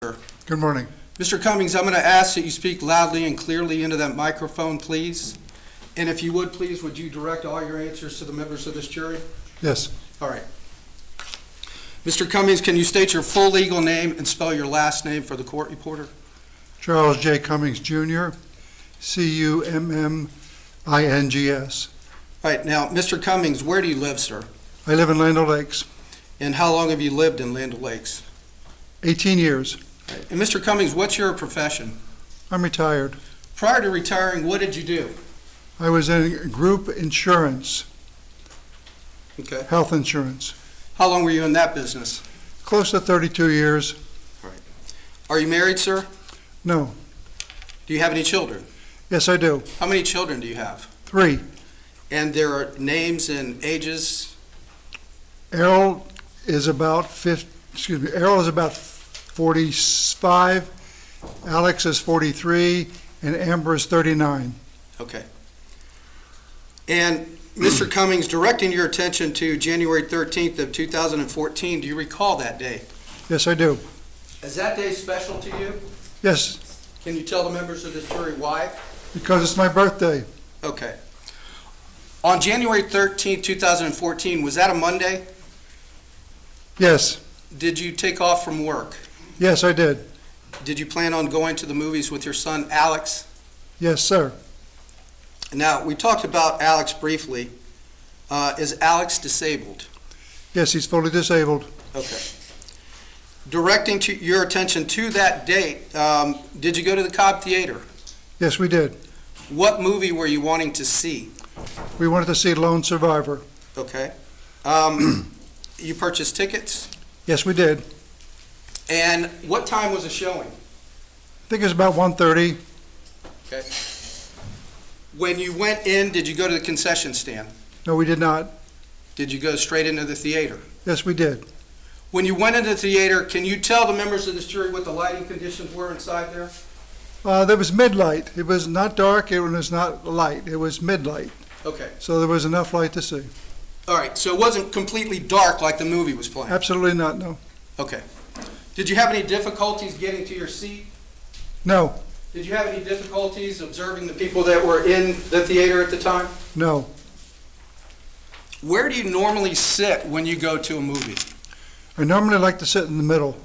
Good morning. Mr. Cummings, I'm going to ask that you speak loudly and clearly into that microphone, please. And if you would, please, would you direct all your answers to the members of this jury? Yes. All right. Mr. Cummings, can you state your full legal name and spell your last name for the court reporter? Charles J. Cummings Jr., Cummings. All right. Now, Mr. Cummings, where do you live, sir? I live in Land O'Lakes. And how long have you lived in Land O'Lakes? 18 years. All right. And Mr. Cummings, what's your profession? I'm retired. Prior to retiring, what did you do? I was in group insurance, Okay. health insurance. How long were you in that business? Close to 32 years. All right. Are you married, sir? No. Do you have any children? Yes, I do. How many children do you have? 3. And their names and ages? Errol is about 45, Alex is 43, and Amber is 39. Okay. And Mr. Cummings, directing your attention to January 13th of 2014, do you recall that day? Yes, I do. Is that day special to you? Yes, Can you tell the members of this jury why? because it's my birthday. Okay. On January 13th, 2014, was that a Monday? Yes. Did you take off from work? Yes, I did. Did you plan on going to the movies with your son, Alex? Yes, sir. Now, we talked about Alex briefly. Is Alex disabled? Yes, he's fully disabled. Okay. Directing your attention to that date, did you go to the Cobb Theater? Yes, we did. What movie were you wanting to see? We wanted to see Lone Survivor. Okay. You purchased tickets? Yes, we did. And what time was the showing? I think it was about 1:30. Okay. When you went in, did you go to the concession stand? No, we did not. Did you go straight into the theater? Yes, we did. When you went into the theater, can you tell the members of this jury what the lighting conditions were inside there? There was midlight. It was not dark, it was not light. It was midlight. Okay. So there was enough light to see. All right, so it wasn't completely dark like the movie was playing? Absolutely not, no. Okay. Did you have any difficulties getting to your seat? No, Did you have any difficulties observing the people that were in the theater at the time? no. Where do you normally sit when you go to a movie? I normally like to sit in the middle.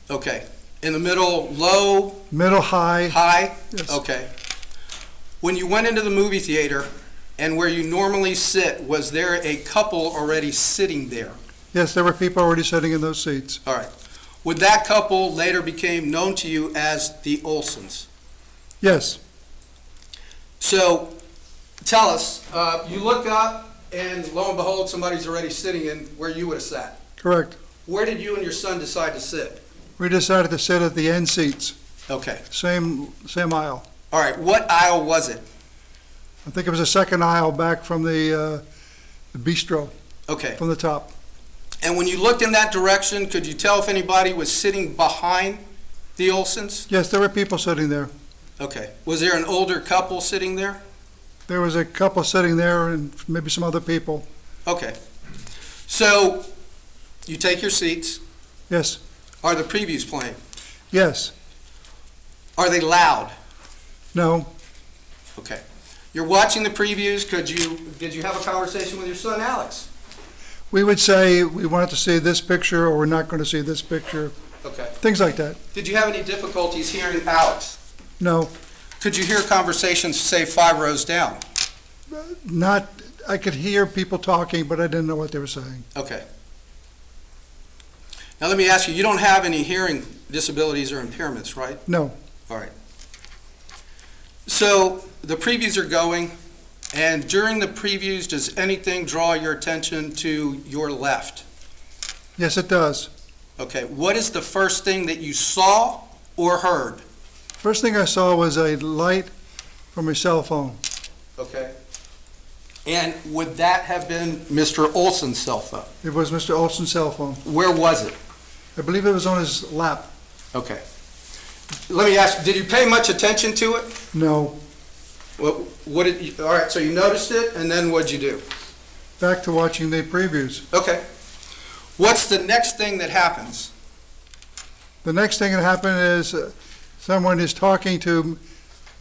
Okay. In the middle, low, Middle, high. high? Yes. Okay. When you went into the movie theater and where you normally sit, was there a couple already sitting there? Yes, there were people already sitting in those seats. All right. Would that couple later became known to you as the Olsens? Yes, So tell us, you look up and lo and behold, somebody's already sitting in where you would have sat. correct. Where did you and your son decide to sit? We decided to sit at the end seats, Okay. same aisle. All right. What aisle was it? I think it was the second aisle back from the bistro, Okay. from the top. And when you looked in that direction, could you tell if anybody was sitting behind the Olsens? Yes, there were people sitting there. Okay. Was there an older couple sitting there? There was a couple sitting there and maybe some other people. Okay. So you take your seats. Yes, Are the previews playing? yes, Are they loud? no, Okay. You're watching the previews. Did you have a conversation with your son, Alex? we would say we wanted to see this picture or we're not going to see this picture, Okay. things like that. Did you have any difficulties hearing Alex? No, Could you hear conversations, say, 5 rows down? not, I could hear people talking, but I didn't know what they were saying. Okay. Now let me ask you, you don't have any hearing disabilities or impairments, right? No, All right. So the previews are going, and during the previews, does anything draw your attention to your left? yes, it does. Okay. What is the first thing that you saw or heard? First thing I saw was a light from a cell phone. Okay. And would that have been Mr. Olsen's cell phone? It was Mr. Olsen's cell phone. Where was it? I believe it was on his lap. Okay. Let me ask, did you pay much attention to it? No, What did you, all right, so you noticed it, and then what'd you do? back to watching the previews. Okay. What's the next thing that happens? The next thing that happened is someone is talking to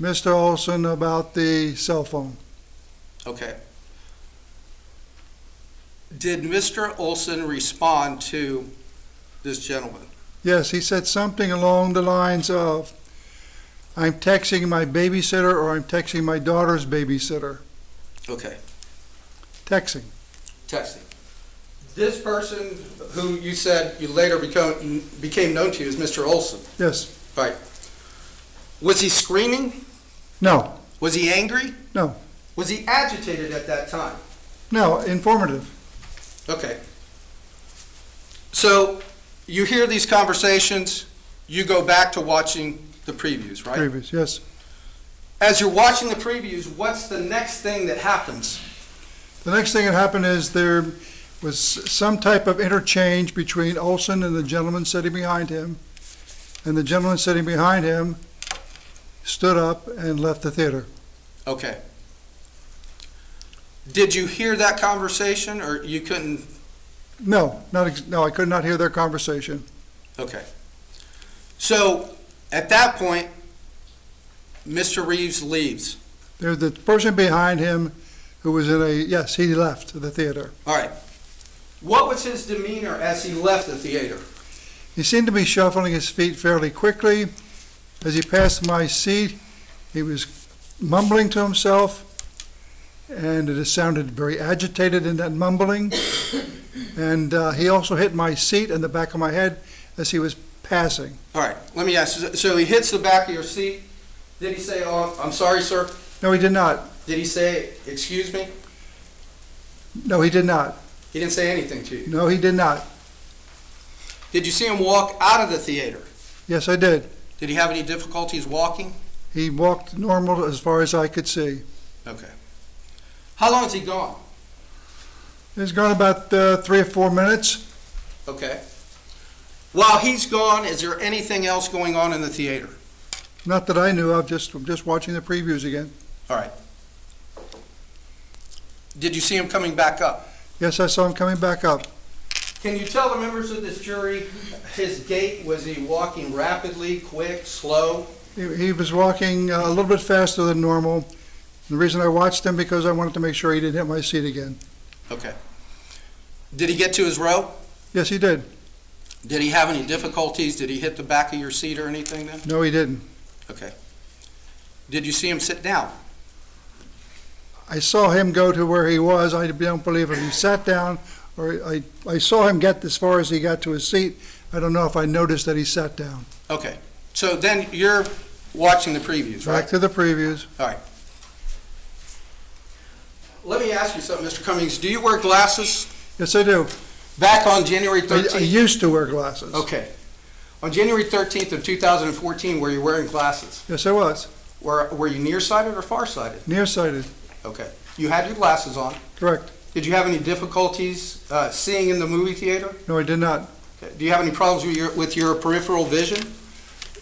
Mr. Olsen about the cell phone. Okay. Did Mr. Olsen respond to this gentleman? Yes, he said something along the lines of, "I'm texting my babysitter," or "I'm texting my daughter's babysitter." Okay. Texting. Texting. This person who you said you later became known to as Mr. Olsen. Yes. Right. Was he screaming? No. Was he angry? No. Was he agitated at that time? No. Informative. Okay. So you hear these conversations, you go back to watching the previews, right? Previous. Yes. As you're watching the previews, what's the next thing that happens? The next thing that happened is there was some type of interchange between Olsen and the gentleman sitting behind him, and the gentleman sitting behind him stood up and left the theater. Okay. Did you hear that conversation, or you couldn't? No, no, I could not hear their conversation. Okay. So at that point, Mr. Reeves leaves. There's the person behind him who was yes, he left the theater. All right. What was his demeanor as he left the theater? He seemed to be shuffling his feet fairly quickly. As he passed my seat, he was mumbling to himself, and it sounded very agitated in that mumbling. And he also hit my seat and the back of my head as he was passing. All right. Let me ask you. So he hits the back of your seat. Did he say, "Oh, I'm sorry, sir"? No, he did not. Did he say, "Excuse me"? No, he did not. He didn't say anything to you. No, he did not. Did you see him walk out of the theater? Yes, I did. Did he have any difficulties walking? He walked normal as far as I could see. Okay. How long is he gone? He's gone about 3 or 4 minutes. Okay. While he's gone, is there anything else going on in the theater? Not that I knew of, I'm just watching the previews again. All right. Did you see him coming back up? Yes, I saw him coming back up. Can you tell the members of this jury his gait? Was he walking rapidly, quick, slow? He was walking a little bit faster than normal. The reason I watched him because I wanted to make sure he didn't hit my seat again. Okay. Did he get to his row? Yes, he did. Did he have any difficulties? Did he hit the back of your seat or anything then? No, he didn't. Okay. Did you see him sit down? I saw him go to where he was. I don't believe if he sat down, or I saw him get as far as he got to his seat. I don't know if I noticed that he sat down. Okay. So then you're watching the previews, right? Back to the previews. All right. Let me ask you something, Mr. Cummings. Do you wear glasses? Yes, I do. Back on January I 13th? used to wear glasses. Okay. On January 13th of 2014, were you wearing glasses? Yes, I was. Were you nearsighted or farsighted? Nearsighted. Okay. You had your glasses on. Correct. Did you have any difficulties seeing in the movie theater? No, I did not. Okay. Do you have any problems with your peripheral vision?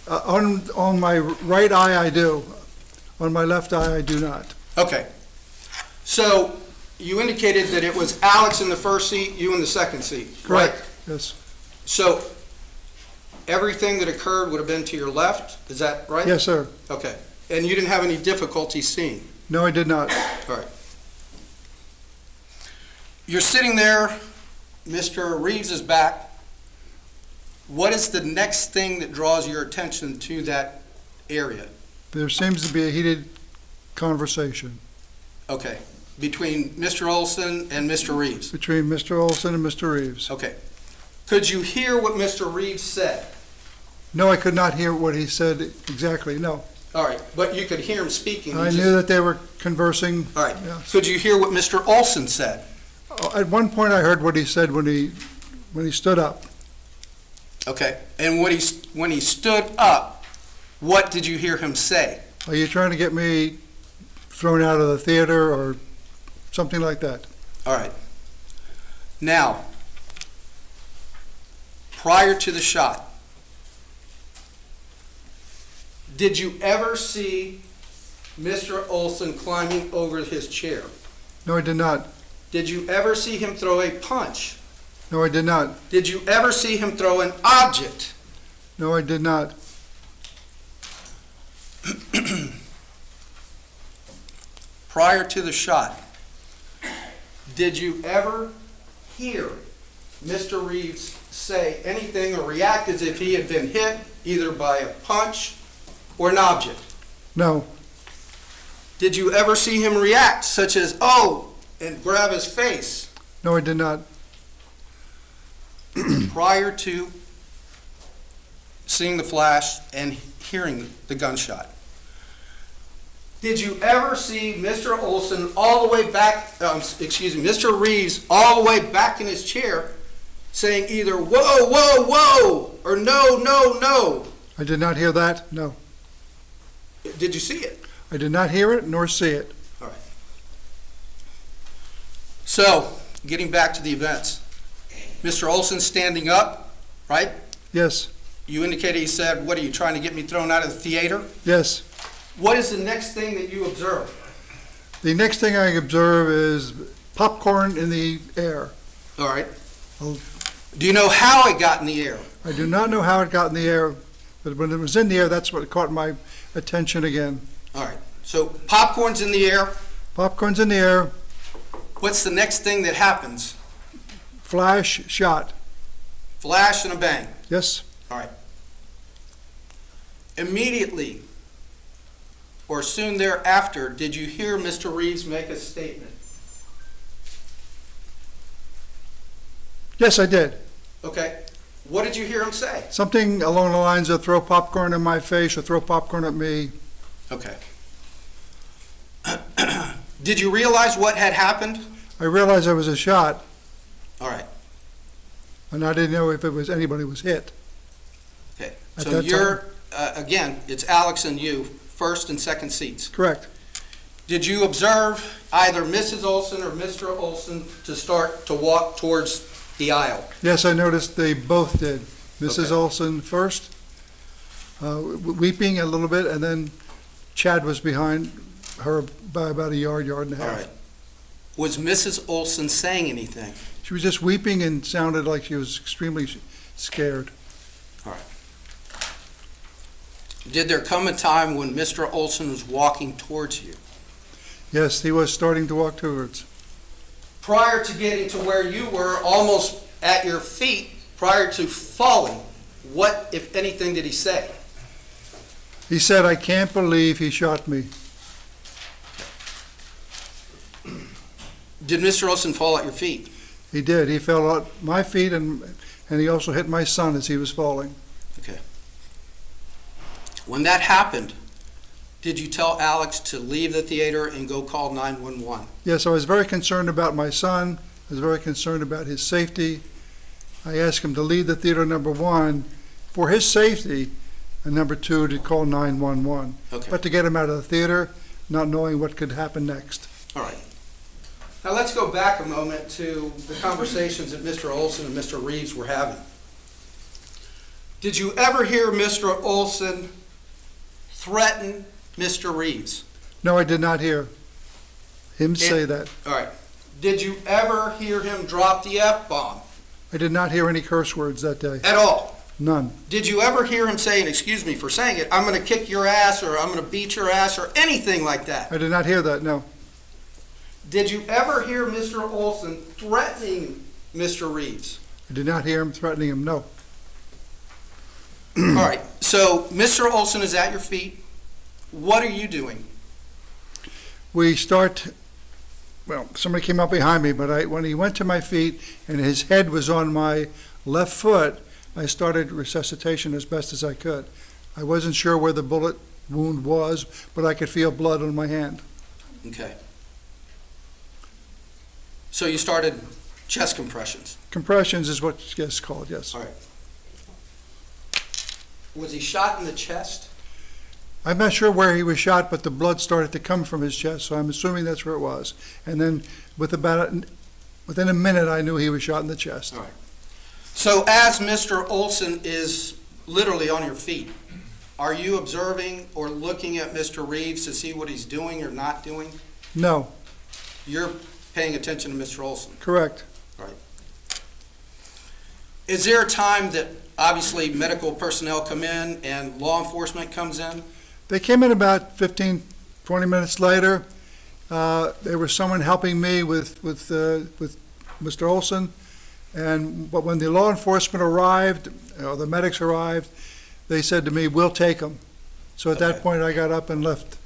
On my right eye, I do. On my left eye, I do not. Okay. So you indicated that it was Alex in the first seat, you in the second seat, right? Correct. Yes. So everything that occurred would have been to your left, is that right? Yes, sir. Okay. And you didn't have any difficulty seeing? No, I did not. All right. You're sitting there, Mr. Reeves is back. What is the next thing that draws your attention to that area? There seems to be a heated conversation Okay. Between Mr. Olsen and Mr. Reeves? between Mr. Olsen and Mr. Reeves. Okay. Could you hear what Mr. Reeves said? No, I could not hear what he said exactly, no. All right, but you could hear him speaking. I knew that they were conversing. All right. Yes. Could you hear what Mr. Olsen said? At one point, I heard what he said when he stood up. Okay. And when he stood up, what did you hear him say? Are you trying to get me thrown out of the theater or something like that? All right. Now, prior to the shot, did you ever see Mr. Olsen climbing over his chair? No, I did not. Did you ever see him throw a punch? No, I did not. Did you ever see him throw an object? No, I did not. Prior to the shot, did you ever hear Mr. Reeves say anything or react as if he had been hit either by a punch or an object? No, Did you ever see him react, such as, oh, and grab his face no, I did not. prior to seeing the flash and hearing the gunshot? Did you ever see Mr. Olsen all the way back, Mr. Reeves all the way back in his chair saying either whoa, whoa, whoa, or no, no, no? I did not hear that. No, Did you see it? I did not hear it nor see it. All right. So, getting back to the events, Mr. Olsen standing up, right? Yes, You indicated he said, what are you trying to get me thrown out of the theater? yes. What is the next thing that you observe? The next thing I observe is popcorn in the air. All right. Oh. Do you know how it got in the air? I do not know how it got in the air, but when it was in the air, that's what caught my attention again. All right. So popcorn's in the air. Popcorn's in the air, What's the next thing that happens? flash, shot. Flash and a bang. Yes, All right. Immediately or soon thereafter, did you hear Mr. Reeves make a statement? yes, I did. Okay. What did you hear him say? Something along the lines of throw popcorn in my face or throw popcorn at me. Okay. Did you realize what had happened? I realized I was a shot, All right. and I didn't know if it was anybody was hit. Okay. At So that you're, again, it's Alex and you, first and second seats. Correct. Did you observe either Mrs. Olsen or Mr. Olsen to start to walk towards the aisle? Yes, I noticed they both did. Mrs. Okay. Olsen first, weeping a little bit, and then Chad was behind her by about a yard and a All half. right. Was Mrs. Olsen saying anything? She was just weeping and sounded like she was extremely scared. All right. Did there come a time when Mr. Olsen was walking towards you? Yes, he was starting to walk towards. Prior to getting to where you were, almost at your feet, prior to falling, what, if anything, did he say? He said, "I can't believe he shot me." Did Mr. Olsen fall at your feet? He did. He fell at my feet, and he also hit my son as he was falling. Okay. When that happened, did you tell Alex to leave the theater and go call 911? Yes, I was very concerned about my son. I was very concerned about his safety. I asked him to leave the theater, number one, for his safety, and number two, to call 911. Okay. But to get him out of the theater, not knowing what could happen next. All right. Now let's go back a moment to the conversations that Mr. Olsen and Mr. Reeves were having. Did you ever hear Mr. Olsen threaten Mr. Reeves? No, I did not hear him say that. All right. Did you ever hear him drop the F-bomb I did not hear any curse words that day. at all? None. Did you ever hear him say, and excuse me for saying it, I'm going to kick your ass or I'm going to beat your ass or anything like that? I did not hear that, no. Did you ever hear Mr. Olsen threatening Mr. Reeves? I did not hear him threatening him, no. All right. So Mr. Olsen is at your feet. What are you doing? We start, well, somebody came up behind me, but when he went to my feet and his head was on my left foot, I started resuscitation as best as I could. I wasn't sure where the bullet wound was, but I could feel blood on my hand. Okay. So you started chest compressions. Compressions is what it's called, yes. All right. Was he shot in the chest? I'm not sure where he was shot, but the blood started to come from his chest, so I'm assuming that's where it was. And then within a minute, I knew he was shot in the chest. All right. So as Mr. Olsen is literally on your feet, are you observing or looking at Mr. Reeves to see what he's doing or not doing? No, You're paying attention to Mr. Olsen. correct. Right. Is there a time that obviously medical personnel come in and law enforcement comes in. They came in about 15, 20 minutes later. There was someone helping me with Mr. Olsen, but when the law enforcement arrived, or the medics arrived, they said to me, "We'll take him." So at that Okay. point, I got up and left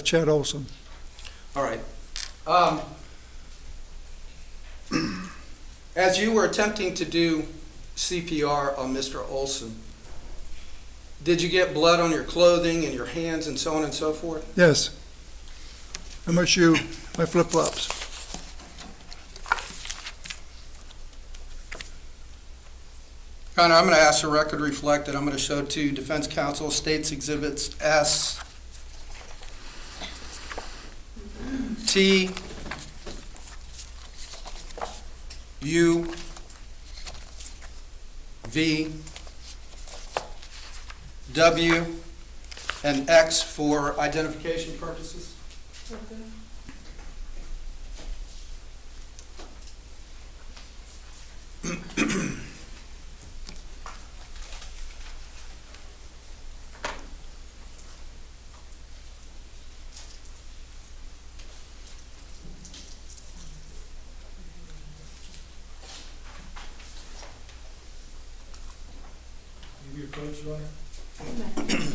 Chad Olsen. All right. As you were attempting to do CPR on Mr. Olsen, did you get blood on your clothing and your hands and so on and so forth? Yes. And my shoe, my flip-flops. Your Honor, I'm going to ask the record reflect that I'm going to show to defense counsel States Exhibits S, T, U, V, W, and X for identification purposes. Your coach, Your Honor?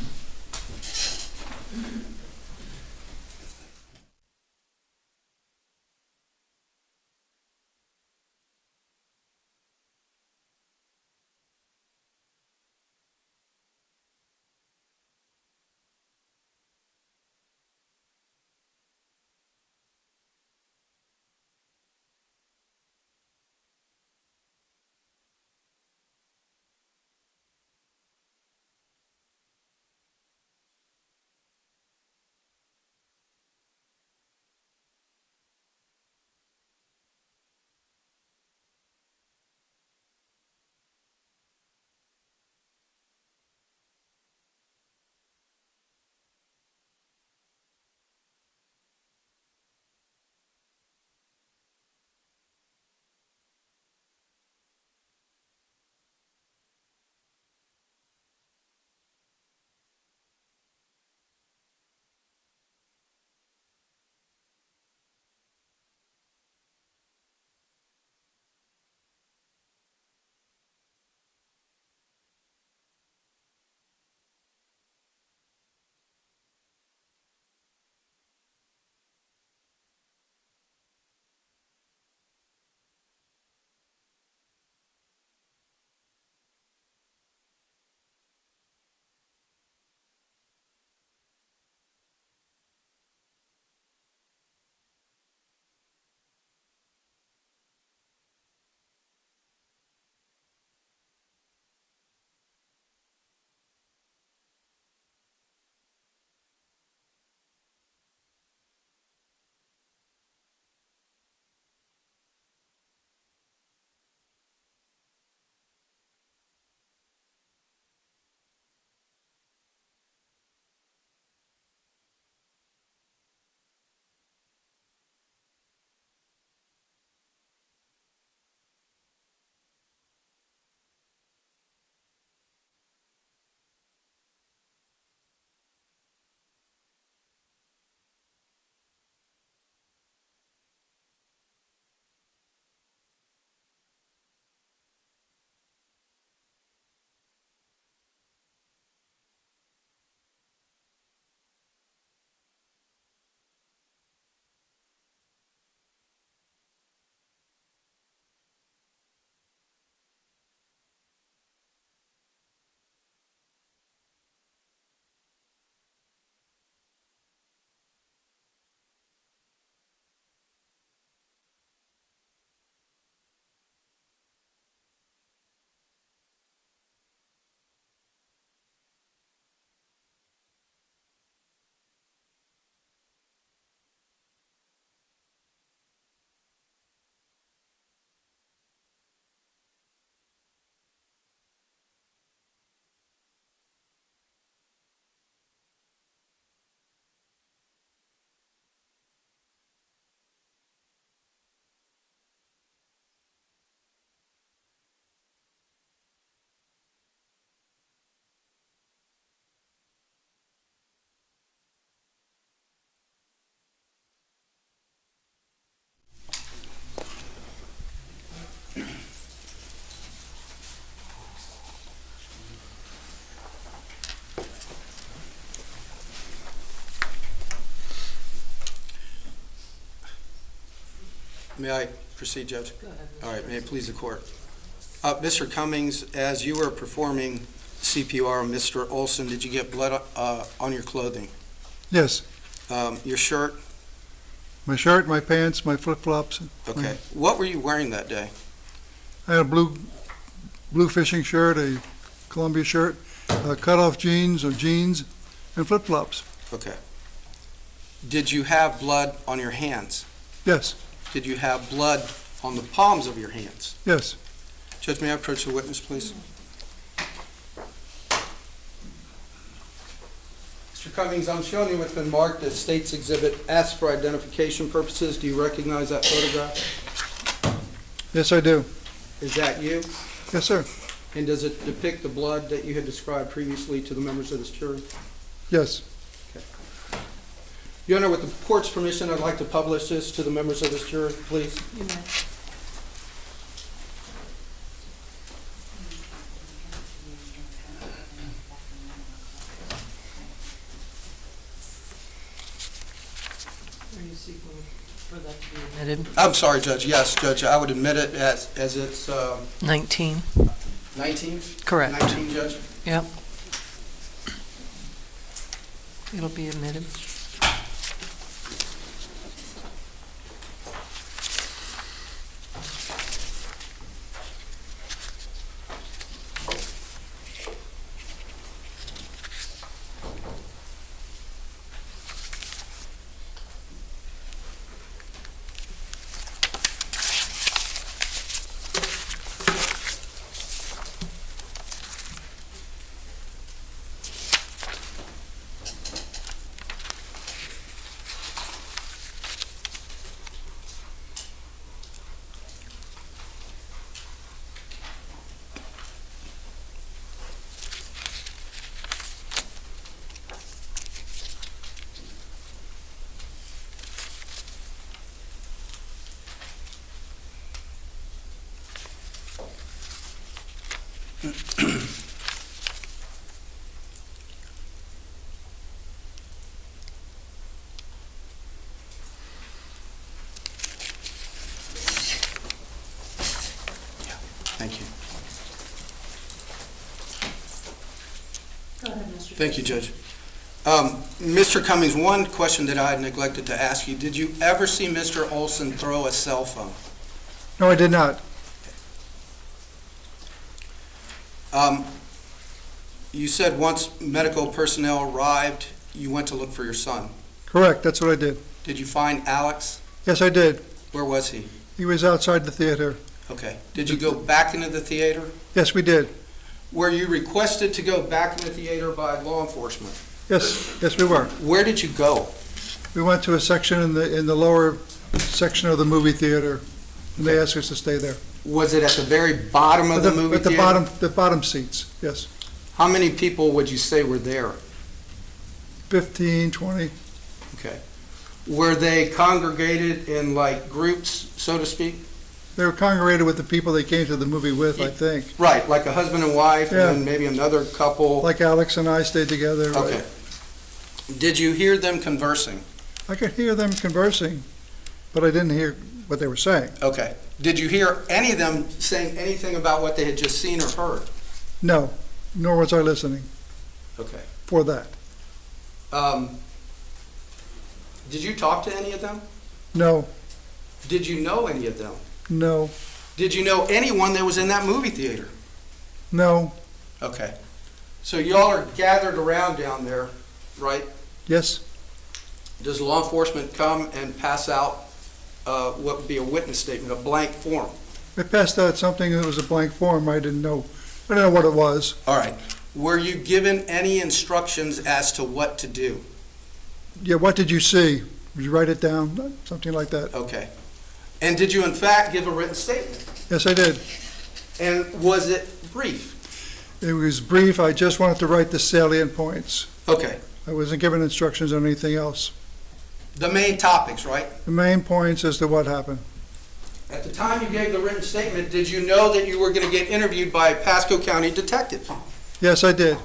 May I proceed, Judge? Go ahead. All right, may it please the court. Mr. Cummings, as you were performing CPR on Mr. Olsen, did you get blood on your clothing? Yes, Your shirt? my shirt, my pants, my flip-flops. Okay. What were you wearing that day? I had a blue fishing shirt, a Columbia shirt, cut-off jeans or jeans, and flip-flops. Okay. Did you have blood on your hands? Yes, Did you have blood on the palms of your hands? yes. Judge, may I approach the witness, please? Mr. Cummings, I'm showing you what's been marked as State's Exhibit S for identification purposes. Do you recognize that photograph? Yes, I do. Is that you? Yes, sir. And does it depict the blood that you had described previously to the members of this jury? Yes. Your Honor, with the court's permission, I'd like to publish this to the members of this jury, please. You may. Are you seeking for that to be admitted? I'm sorry, Judge. Yes, Judge, I would admit it as it's 19, 19? correct. 19, Judge? Yep. It'll be admitted. Thank you. Go ahead, Mr. Thank you, Judge. Mr. Cummings, one question that I had neglected to ask you. Did you ever see Mr. Olsen throw a cell phone? No, I did not. You said once medical personnel arrived, you went to look for your son. Correct, that's what I did. Did you find Alex? Yes, I did. Where was he? He was outside the theater. Okay. Did you go back into the theater? Yes, we did. Were you requested to go back in the theater by law enforcement? Yes, we were. Where did you go? We went to a section in the lower section of the movie theater, and they asked us to stay there. Was it at the very bottom of the movie At the theater? the bottom seats, yes. How many people would you say were there? 15, 20. Okay. Were they congregated in like groups, so to speak? They were congregated with the people they came to the movie with, I think. Right, like a husband and wife, Yeah. and then maybe another couple? Like Alex and I stayed together. right? Okay. Did you hear them conversing? I could hear them conversing, but I didn't hear what they were saying. Okay. Did you hear any of them saying anything about what they had just seen or heard? No, nor was I listening Okay. for that. Did you talk to any of them? No, Did you know any of them? no, Did you know anyone that was in that movie theater? no, Okay. So y'all are gathered around down there, right? yes, Does law enforcement come and pass out what would be a witness statement, a blank form? they passed out something that was a blank form. I didn't know what it was. All right. Were you given any instructions as to what to do? Yeah, what did you see? Did you write it down? Something like that. Okay. And did you in fact give a written statement? Yes, I did. And was it brief? It was brief. I just wanted to write the salient points. Okay. I wasn't given instructions on anything else. The main topics, right? The main points as to what happened. At the time you gave the written statement, did you know that you were going to get interviewed by a Pasco County detective? Yes, I did.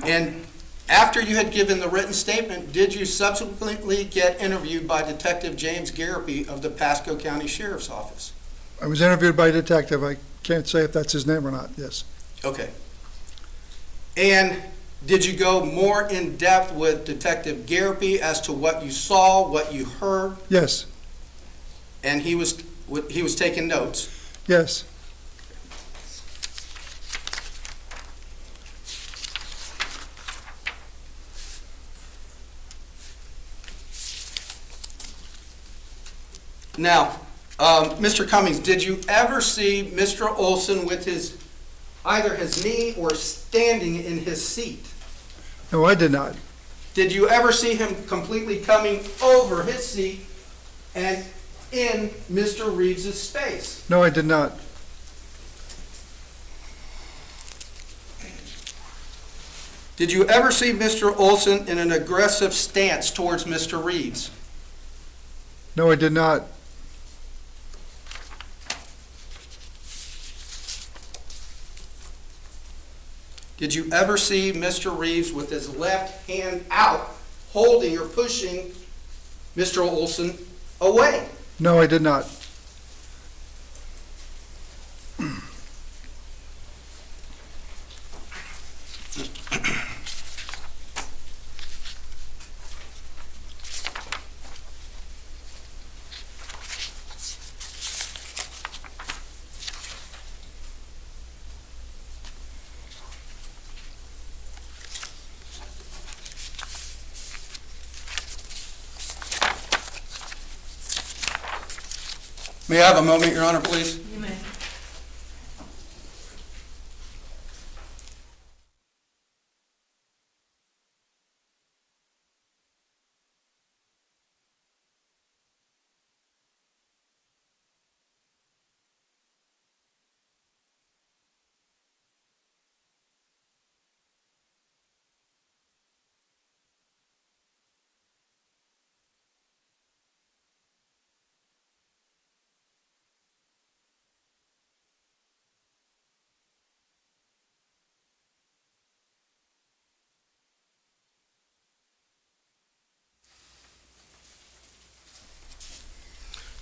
And After you had given the written statement, did you subsequently get interviewed by Detective James Garapi of the Pasco County Sheriff's Office? I was interviewed by a detective. I can't say if that's his name or not, yes. Okay. And did you go more in depth with Detective Garapi as to what you saw, what you heard, Yes, and he was taking notes? yes. Now, Mr. Cummings, did you ever see Mr. Olsen with either his knee or standing in his seat? No, I did not. Did you ever see him completely coming over his seat and in Mr. Reeves's space? No, I did not. Did you ever see Mr. Olsen in an aggressive stance towards Mr. Reeves? No, I did not. Did you ever see Mr. Reeves with his left hand out, holding or pushing Mr. Olsen away? No, I did not. May I have a moment, Your Honor, please? You may.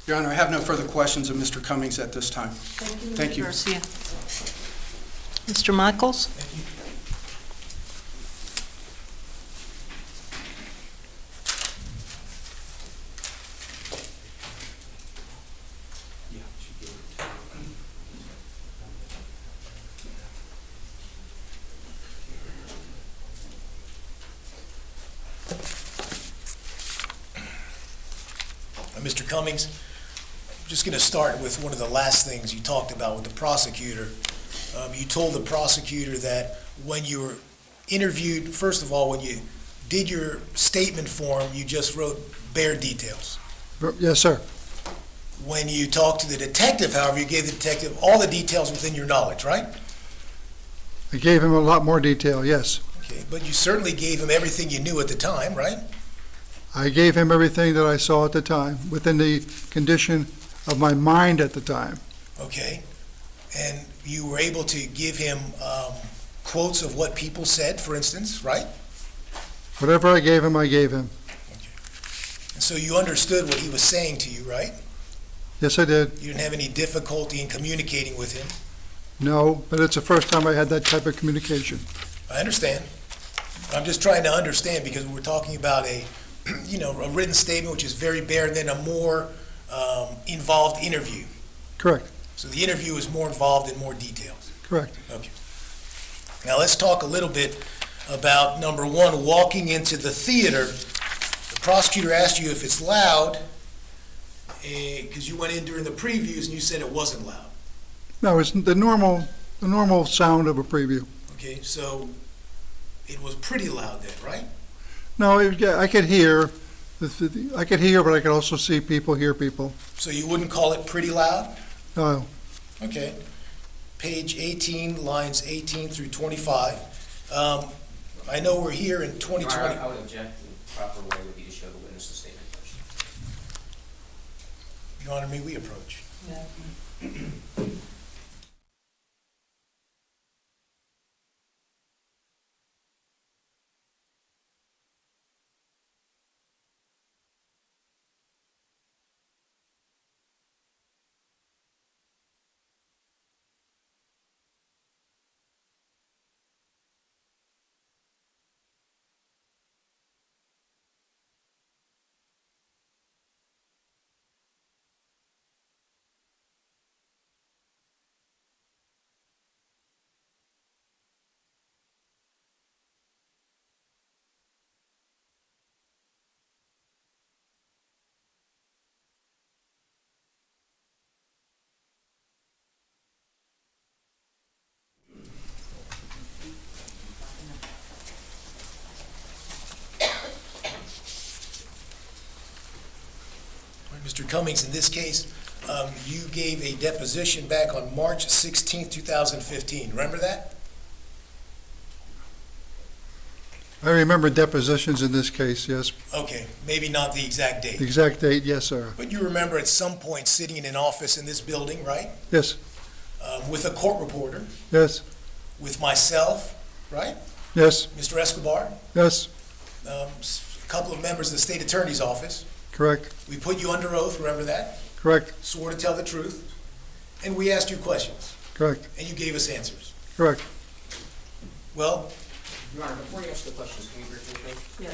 Your Honor, I have no further questions of Mr. Cummings at this time. Thank you. Garcia. Mr. Michaels? Mr. Cummings, I'm just going to start with one of the last things you talked about with the prosecutor. You told the prosecutor that when you were interviewed, first of all, when you did your statement form, you just wrote bare details. Yes, sir. When you talked to the detective, however, you gave the detective all the details within your knowledge, right? I gave him a lot more detail, yes. Okay, but you certainly gave him everything you knew at the time, right? I gave him everything that I saw at the time, within the condition of my mind at the time. Okay. And you were able to give him quotes of what people said, for instance, right? Whatever I gave him, I gave him. And so you understood what he was saying to you, right? Yes, I did. You didn't have any difficulty in communicating with him. No, but it's the first time I had that type of communication. I understand. I'm just trying to understand because we're talking about a written statement which is very bare and then a more involved interview. Correct, So the interview is more involved in more details. correct. Okay. Now let's talk a little bit about, number one, walking into the theater. The prosecutor asked you if it's loud because you went in during the previews and you said it wasn't loud. No, it's the normal sound of a preview. Okay, so it was pretty loud then, right? No, I could hear, but I could also see people, hear people. So you wouldn't call it pretty loud? No, Okay. Page 18, lines 18 through 25. I know we're here in 2020. I would object. The proper way would be to show the witness the statement first. Your Honor, may we approach? Mr. Cummings, in this case, you gave a deposition back on March 16th, 2015. Remember that? I remember depositions in this case, yes. Okay, maybe not the exact The date. exact date, yes, sir. But you remember at some point sitting in an office in this building, right? Yes, With a court reporter, yes, with myself, right? yes, Mr. Escobar, yes, a couple of members of the state attorney's office. correct, We put you under oath, remember that? correct, Swore to tell the truth. And we asked you questions, correct, and you gave us answers. correct. Well, Your Honor, before you ask the questions, can you briefly think? Yeah.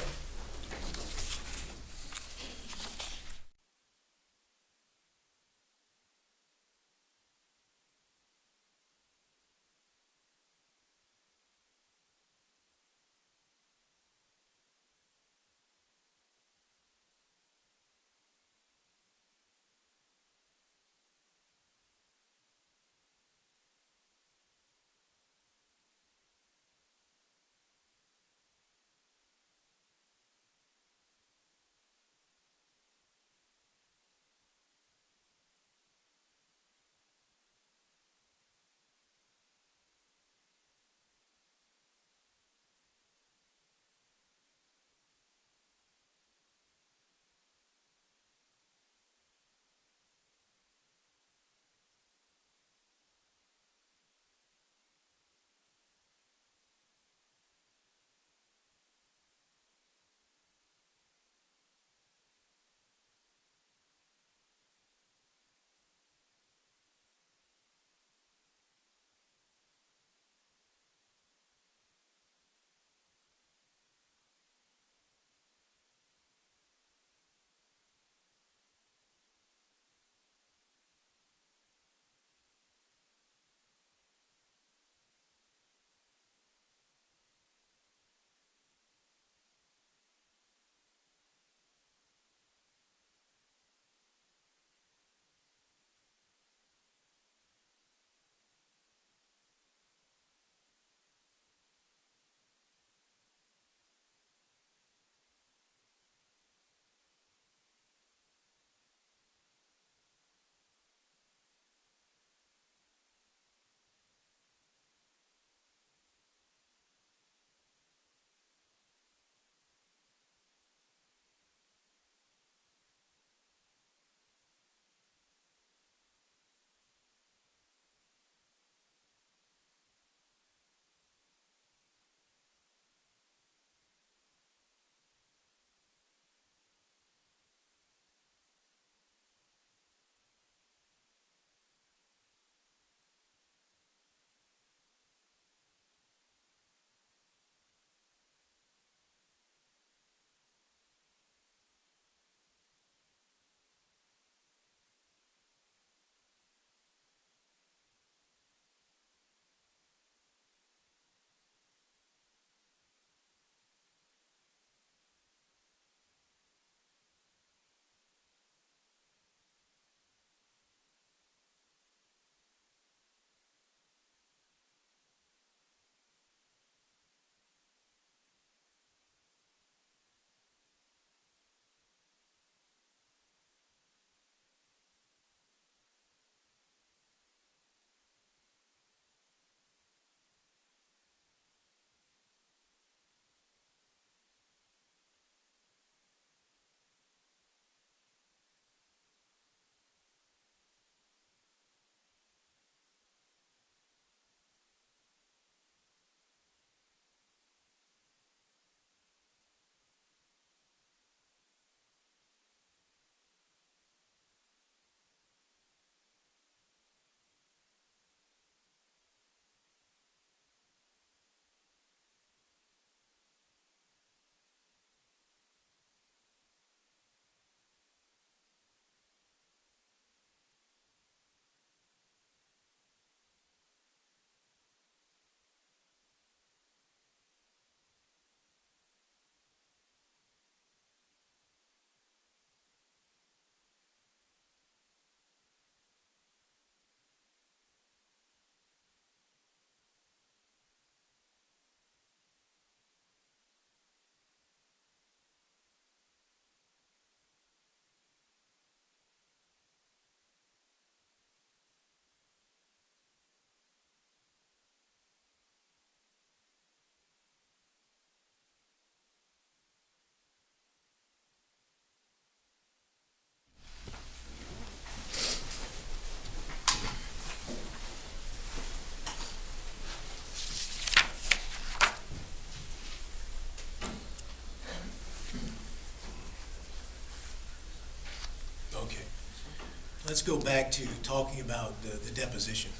let's go back to talking about the deposition,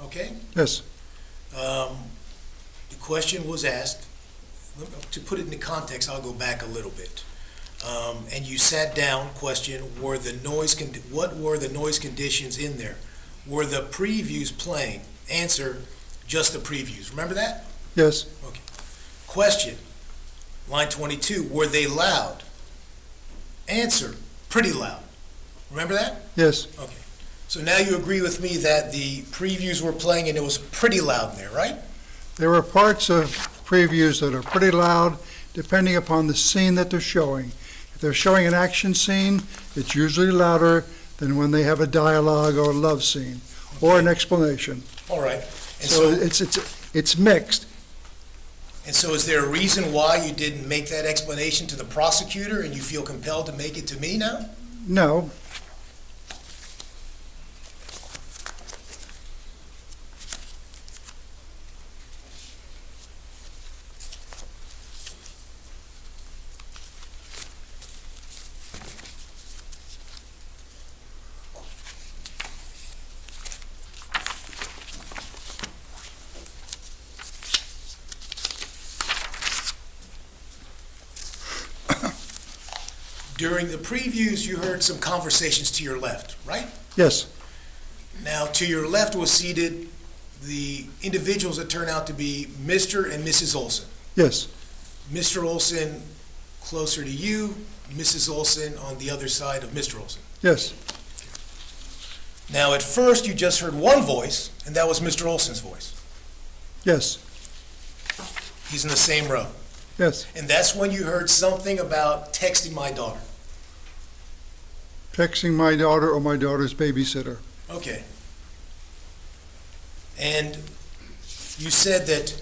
okay? Yes, The question was asked, to put it into context, I'll go back a little bit. And you sat down, question, what were the noise conditions in there? Were the previews playing? Answer, just the previews. Remember that? yes, Okay. Question, line 22, were they loud? Answer, pretty loud. Remember that? yes, Okay. So now you agree with me that the previews were playing and it was pretty loud in there, right? there are parts of previews that are pretty loud, depending upon the scene that they're showing. If they're showing an action scene, it's usually louder than when they have a dialogue or a love scene, or an explanation. All right. And So so, it's mixed. and so is there a reason why you didn't make that explanation to the prosecutor and you feel compelled to make it to me now? No, During the previews, you heard some conversations to your left, right? yes, Now, to your left was seated the individuals that turn out to be Mr. and Mrs. Olsen. yes, Mr. Olsen closer to you, Mrs. Olsen on the other side of Mr. Olsen. yes, Now, at first, you just heard one voice, and that was Mr. Olsen's voice. yes, He's in the same row. yes. And that's when you heard something about texting my daughter. Texting my daughter or my daughter's babysitter. Okay. And you said that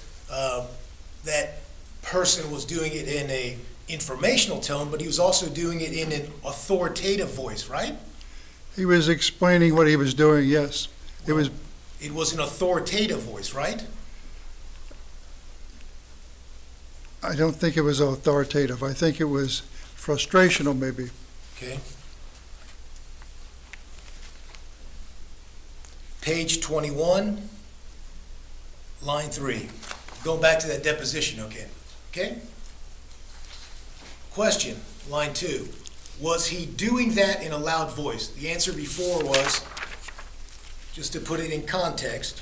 that person was doing it in a informational tone, but he was also doing it in an authoritative voice, right? He was explaining what he was doing, yes. It was, It was an authoritative voice, right? I don't think it was authoritative. I think it was frustrational, maybe. Okay. Page 21, line 3. Going back to that deposition, okay? Okay? Question, line 2. Was he doing that in a loud voice? The answer before was, just to put it in context,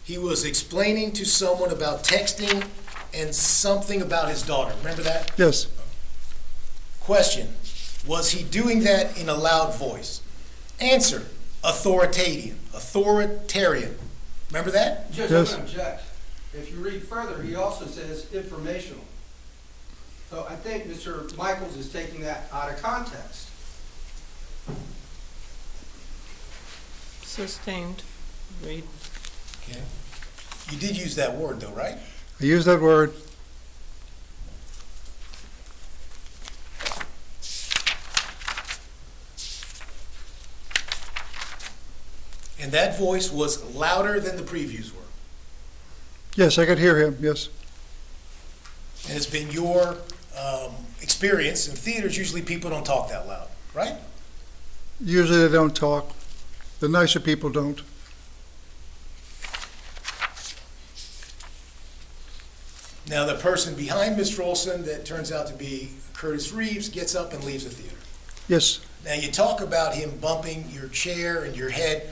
he was explaining to someone about texting and something about his daughter. Remember that? Yes, Question, was he doing that in a loud voice? Answer, authoritarian. Remember that? Judge, Yes. I'm going to object. If you read further, he also says informational. So I think Mr. Michaels is taking that out of context. Sustained. Read. Okay. You did use that word though, right? I used that word. And that voice was louder than the previews were. Yes, I could hear him, yes. And it's been your experience in theaters, usually people don't talk that loud, right? Usually they don't talk. The nicer people don't. Now, the person behind Mr. Olsen that turns out to be Curtis Reeves gets up and leaves the theater. Yes, Now, you talk about him bumping your chair and your head.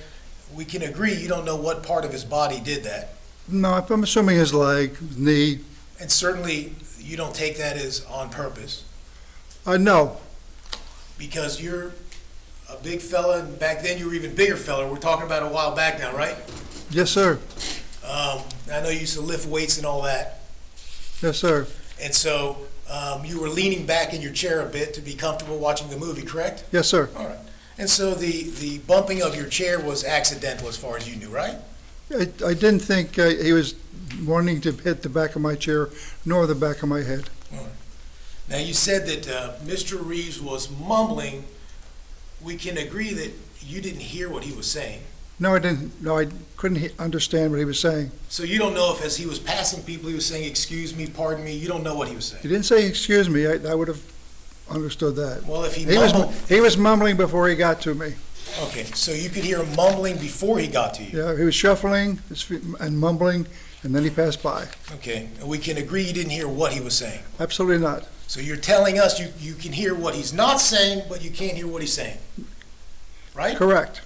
We can agree you don't know what part of his body did that. no, I'm assuming his leg, knee. And certainly, you don't take that as on purpose, No, because you're a big fella, and back then you were even bigger fella. We're talking about a while back now, right? yes, sir. I know you used to lift weights and all that. Yes, sir. And so you were leaning back in your chair a bit to be comfortable watching the movie, correct? Yes, sir. All right. And so the bumping of your chair was accidental as far as you knew, right? I didn't think he was wanting to hit the back of my chair nor the back of my head. All right. Now, you said that Mr. Reeves was mumbling. We can agree that you didn't hear what he was saying. No, I didn't. No, I couldn't understand what he was saying. So you don't know if as he was passing people, he was saying, "Excuse me, pardon me." You don't know what he was saying. He didn't say, excuse me. I would have understood that. Well, if he He mumbled, was mumbling before he got to me. okay, so you could hear him mumbling before he got to you. Yeah, he was shuffling his feet and mumbling, and then he passed by. Okay, and we can agree you didn't hear what he was saying. Absolutely not. So you're telling us you can hear what he's not saying, but you can't hear what he's saying, right? Correct.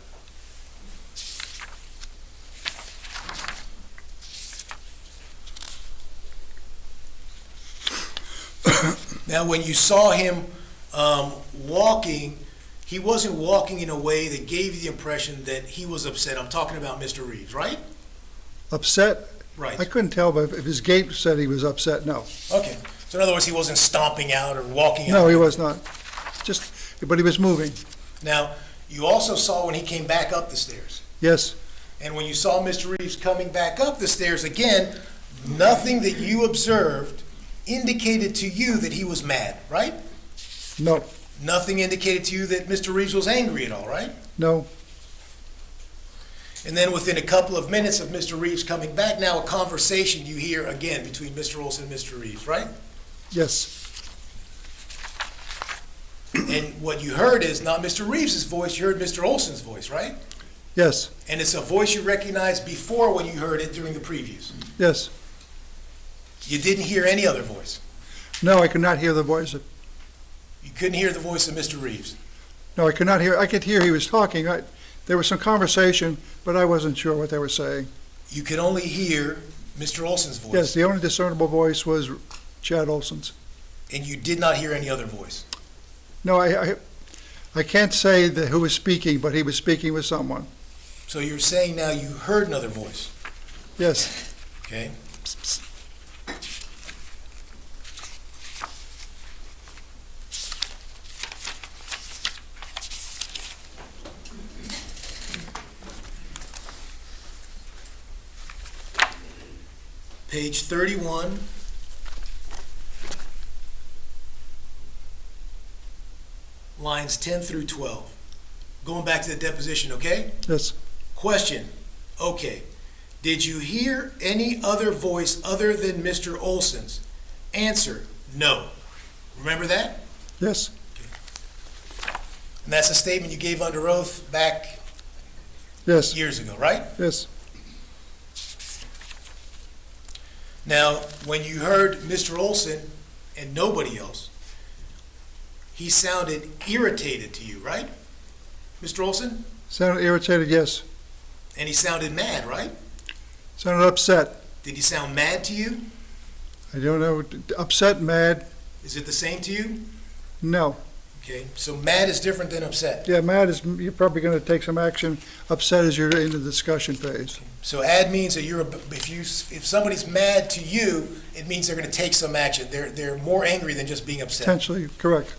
Now, when you saw him walking, he wasn't walking in a way that gave you the impression that he was upset. I'm talking about Mr. Reeves, right? Upset? I Right. couldn't tell, but if his gait said he was upset, no. Okay. So in other words, he wasn't stomping out or walking out. No, he was not. But he was moving. Now, you also saw when he came back up the stairs. Yes, And when you saw Mr. Reeves coming back up the stairs again, nothing that you observed indicated to you that he was mad, right? no, Nothing indicated to you that Mr. Reeves was angry at all, right? no, And then within a couple of minutes of Mr. Reeves coming back, now a conversation you hear again between Mr. Olsen and Mr. Reeves, right? yes, And what you heard is not Mr. Reeves' voice, you heard Mr. Olsen's voice, right? yes, And it's a voice you recognized before when you heard it during the previews. yes. You didn't hear any other voice. No, I could not hear the voice. You couldn't hear the voice of Mr. Reeves. No, I could not hear. I could hear he was talking. There was some conversation, but I wasn't sure what they were saying. You could only hear Mr. Olsen's voice. Yes, the only discernible voice was Chad Olson's. And you did not hear any other voice. No, I can't say that who was speaking, but he was speaking with someone. So you're saying now you heard another voice, Yes, okay? Page 31. Lines 10 through 12. Going back to the deposition, okay? yes, Question. Okay. Did you hear any other voice other than Mr. Olson's? Answer. No. Remember that? yes, And that's a statement you gave under oath back yes, years ago, right? yes, Now, when you heard Mr. Olsen and nobody else, he sounded irritated to you, right? Mr. Olsen? sounded irritated, yes. And he sounded mad, right? Sounded upset. Did he sound mad to you? I don't know, upset, mad, Is it the same to you? no. Okay, so mad is different than upset. Yeah, mad is, you're probably going to take some action. Upset is you're in the discussion phase. So add means that if somebody's mad to you, it means they're going to take some action. They're more angry than just being upset. Potentially, correct.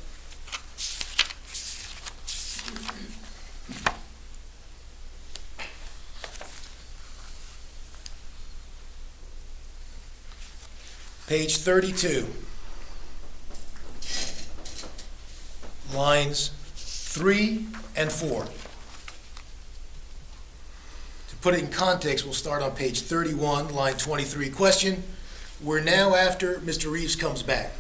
Page 32. Lines 3 and 4. To put it in context, we'll start on page 31, line 23. Question, we're now after Mr. Reeves comes back.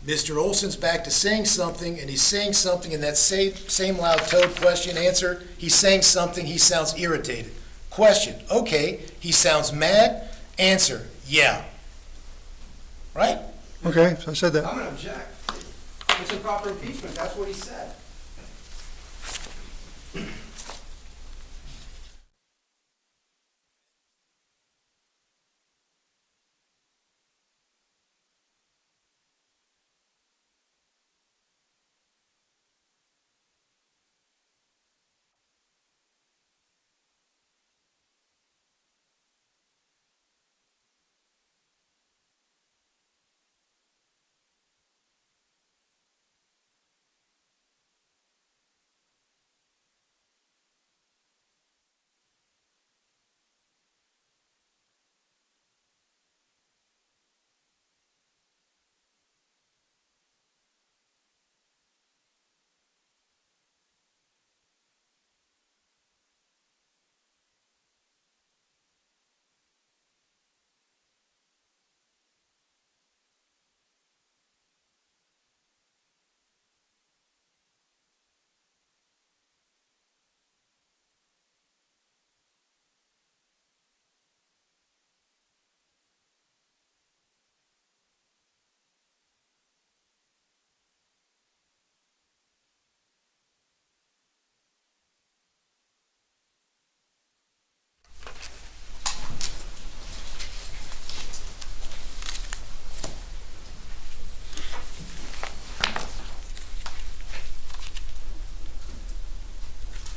Mr. Olson's back to saying something, and he's saying something in that same loud tone. Question, answer, he's saying something, he sounds irritated. Question, okay, he sounds mad. Answer, yeah. Right? Okay, so I said that. I'm gonna object. It's improper impeachment, that's what he said.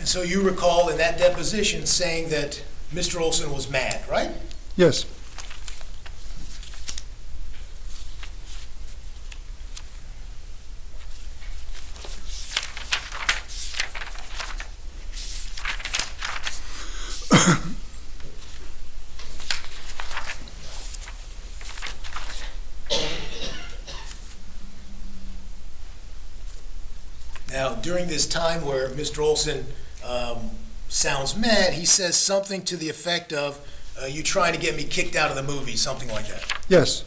And so you recall in that deposition saying that Mr. Olsen was mad, right? Yes. Now, during this time where Mr. Olsen sounds mad, he says something to the effect of, you trying to get me kicked out of the movie, something like that. Yes.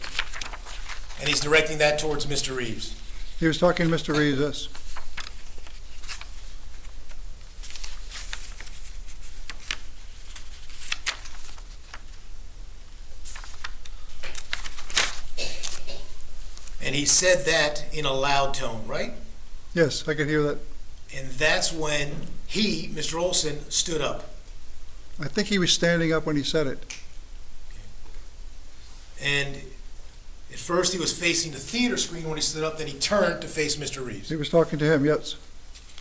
And he's directing that towards Mr. Reeves. He was talking to Mr. Reeves, yes. And he said that in a loud tone, right? Yes, I could hear that. And that's when he, Mr. Olsen, stood up. I think he was standing up when he said it. And at first he was facing the theater screen when he stood up, then he turned to face Mr. Reeves. He was talking to him, yes.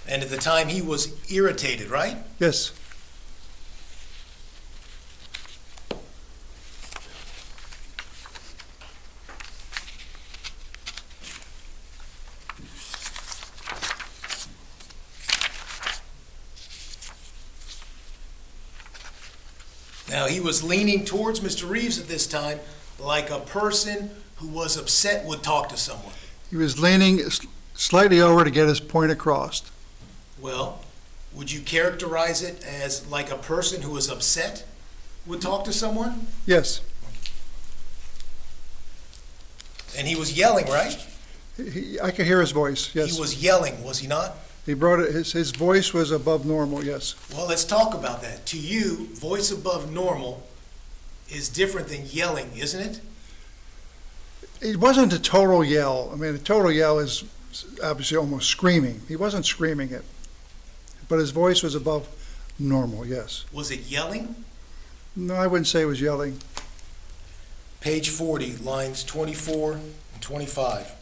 And at the time he was irritated, right? Yes. Now, he was leaning towards Mr. Reeves at this time like a person who was upset would talk to someone. He was leaning slightly over to get his point across. Well, would you characterize it as like a person who was upset would talk to someone? Yes. And he was yelling, right? I could hear his voice, yes. He was yelling, was he not? He brought it, his voice was above normal, yes. Well, let's talk about that. To you, voice above normal is different than yelling, isn't it? It wasn't a total yell. I mean, a total yell is obviously almost screaming. He wasn't screaming it, but his voice was above normal, yes. Was it yelling? No, I wouldn't say it was yelling. Page 40, lines 24 and 25.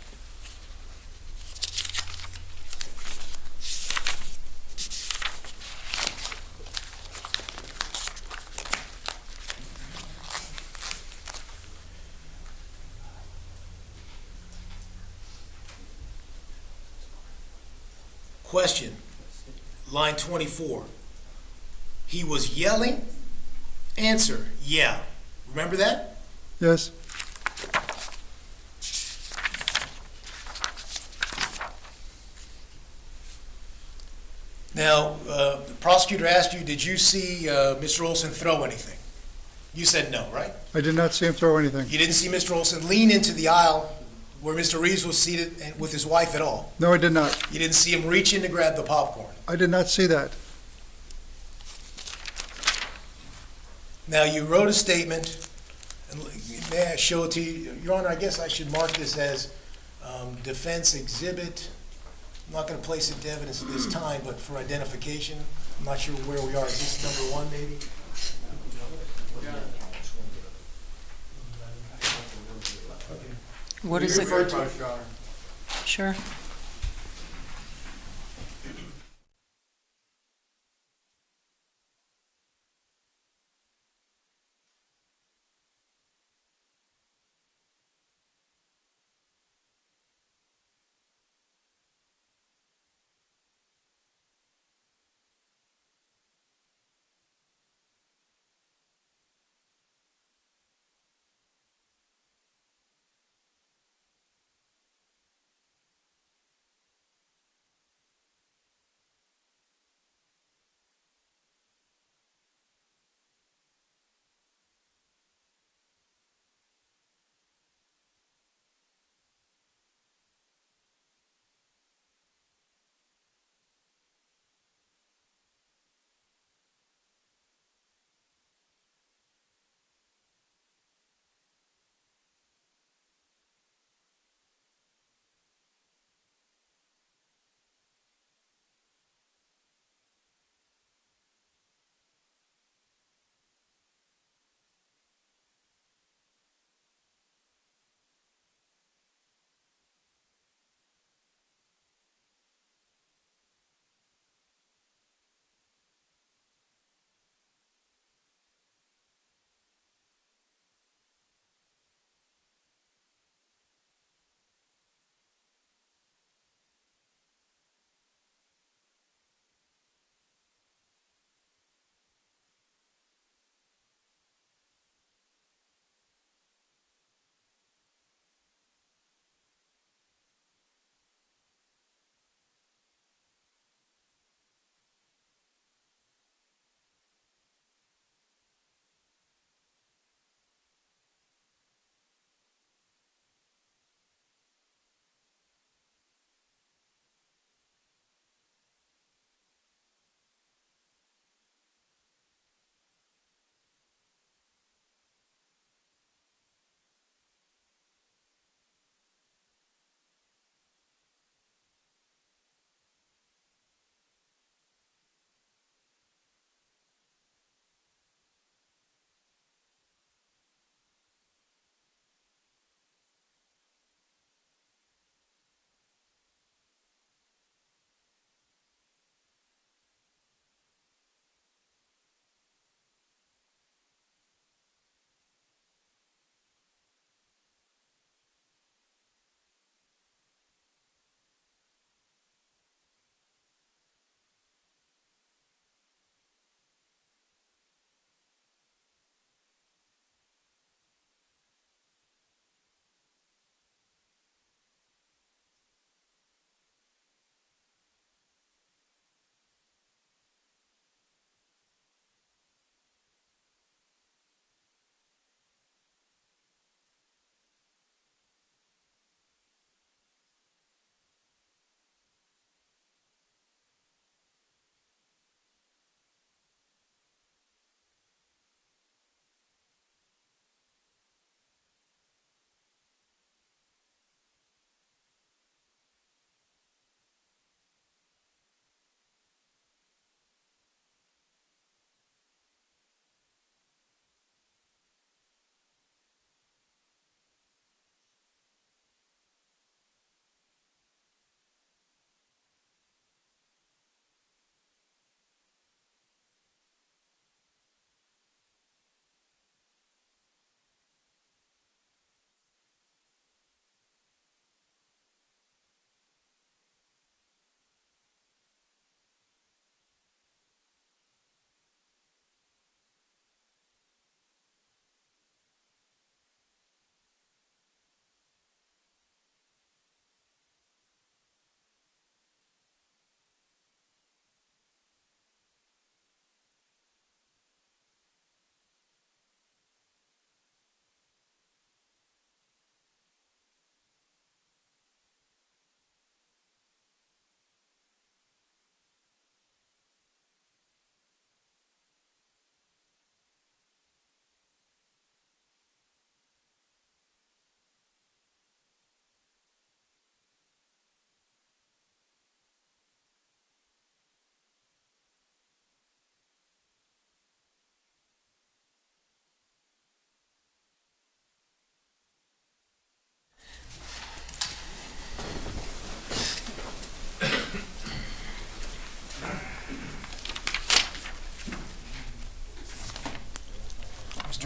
Question, line 24. He was yelling? Answer, yeah. Remember that? Yes. Now, the prosecutor asked you, did you see Mr. Olsen throw anything? You said no, right? I did not see him throw anything. You didn't see Mr. Olsen lean into the aisle where Mr. Reeves was seated and with his wife at all. No, I did not. You didn't see him reach in to grab the popcorn. I did not see that. Now, you wrote a statement, and may I show it to you? Your Honor, I guess I should mark this as defense exhibit. I'm not going to place it to evidence at this time, but for identification, I'm not sure where we are. Is this number one, maybe? What is it? Sure.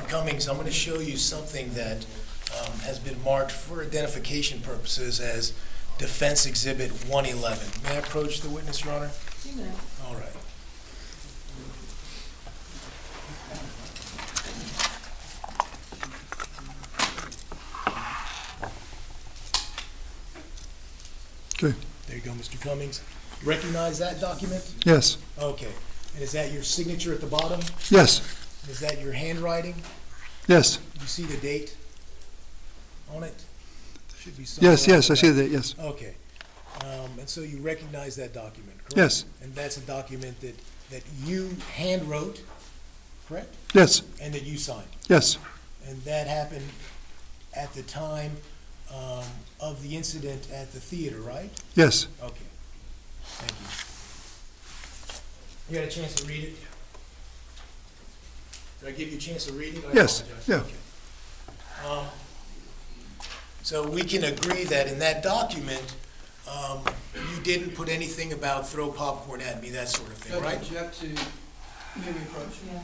Cummings, I'm going to show you something that has been marked for identification purposes as Defense Exhibit 111. May I approach the witness, Your Honor? You know. All right. Okay, There you go, Mr. Cummings. Recognize that document? yes, Okay. And is that your signature at the bottom? yes, Is that your handwriting? yes, You see the date on it? Should be somewhere yes, yes, on I see back. that, yes, Okay. And so you recognize that document, correct? yes, And that's a document that you hand wrote, correct? yes, And that you signed. yes, And that happened at the time of the incident at the theater, right? yes, Okay. Thank you. You got a chance to read it? Did I give you a chance to read it? I Yes, apologize. yeah. Okay. So we can agree that in that document, you didn't put anything about throw popcorn at me, that sort of thing, right? Object to, maybe approach. Yeah.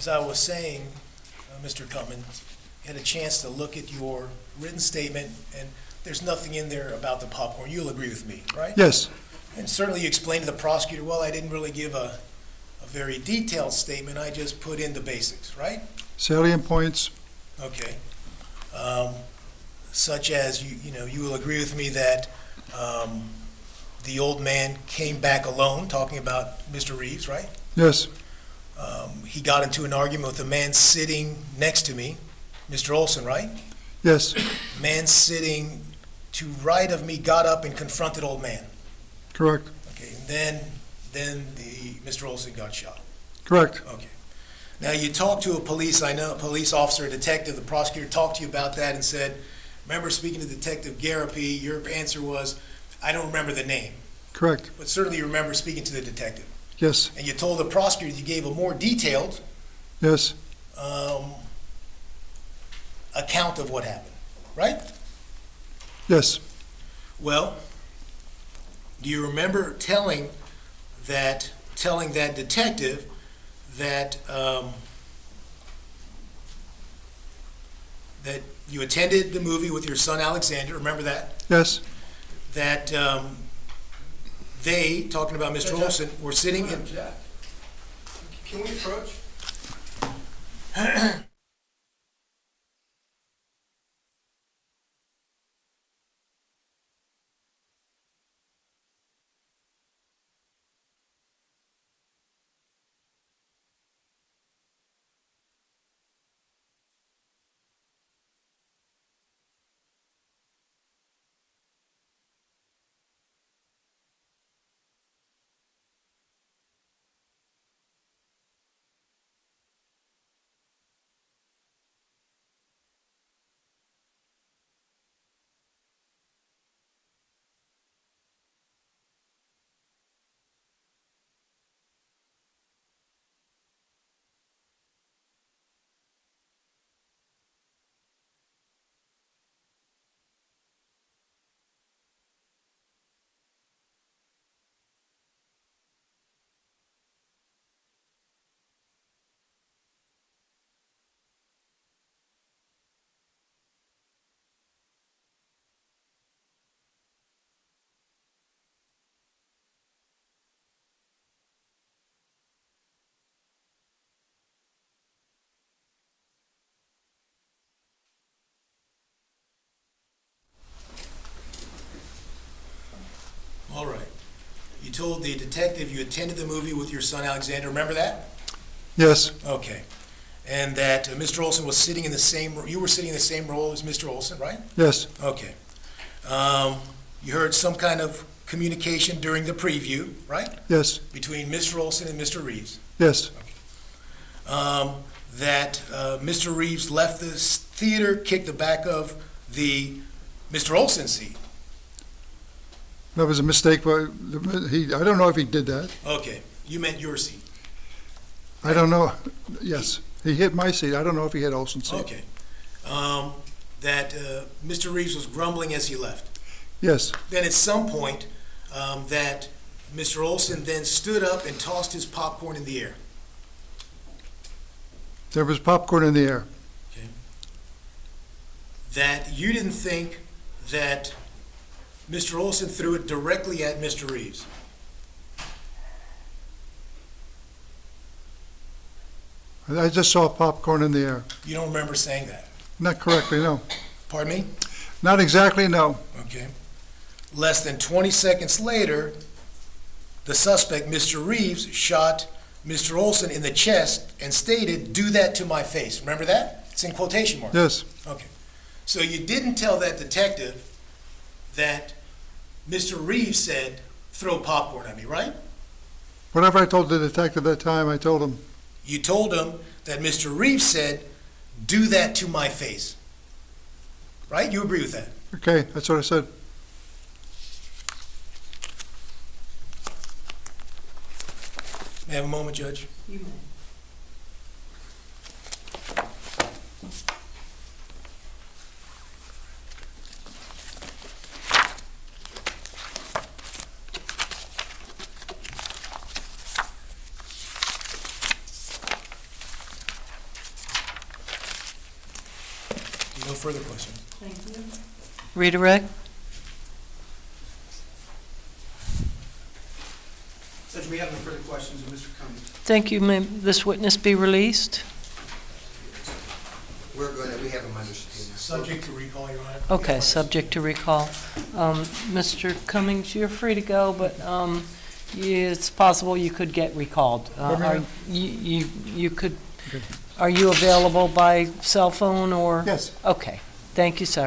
as I was saying, Mr. Cummings, had a chance to look at your written statement, and there's nothing in there about the popcorn. You'll agree with me, right? Yes, And certainly you explained to the prosecutor, well, I didn't really give a very detailed statement, I just put in the basics, right? salient points, Okay. Such as, you will agree with me that the old man came back alone, talking about Mr. Reeves, right? yes, He got into an argument with a man sitting next to me, Mr. Olsen, right? yes, Man sitting to right of me got up and confronted old man. correct, Okay, and then Mr. Olsen got shot. correct, Okay. Now, you talked to a police officer, a detective, the prosecutor talked to you about that and said, remember speaking to Detective Garapi, your answer was, I don't remember the name, correct, but certainly you remember speaking to the detective. yes, And you told the prosecutor you gave a more detailed yes, account of what happened, right? yes, Well, do you remember telling that detective that that you attended the movie with your son Alexander? Remember that? yes, That they, talking about Mr. Olsen, were sitting in. Can we approach? All right. You told the detective you attended the movie with your son Alexander. Remember that? yes, Okay. And that Mr. Olsen was sitting in the same, you were sitting in the same role as Mr. Olsen, right? yes, Okay. You heard some kind of communication during the preview, right? yes, Between Mr. Olsen and Mr. Reeves. yes, That Mr. Reeves left the theater, kicked the back of the Mr. Olsen seat. that was a mistake, but I don't know if he did that, Okay. You meant your seat. I don't know, yes, he hit my seat, I don't know if he hit Olson's seat, Okay. That Mr. Reeves was grumbling as he left. yes, Then at some point, that Mr. Olsen then stood up and tossed his popcorn in the air. there was popcorn in the air, That you didn't think that Mr. Olsen threw it directly at Mr. Reeves. I just saw popcorn in the air, You don't remember saying that. not correctly, no, Pardon me? not exactly, no, Okay. Less than 20 seconds later, the suspect, Mr. Reeves, shot Mr. Olsen in the chest and stated, "Do that to my face." Remember that? It's in quotation marks. yes, Okay. So you didn't tell that detective that Mr. Reeves said, "Throw popcorn at me," right? whatever I told the detective that time, I told him, You told him that Mr. Reeves said, "Do that to my face." Right? You agree with that? okay, that's what I said, May I have a moment, Judge? You may. further questions. Thank you. Redirect? Since we have no further questions of Mr. Cummings. Thank you. May this witness be released? We're good, we have him under subpoena. Subject to recall, Your Honor. Okay, subject to recall. Mr. Cummings, you're free to go, but it's possible you could get recalled. Pardon me? You could, Okay. are you available by cell phone or? Yes. Okay, thank you, sir.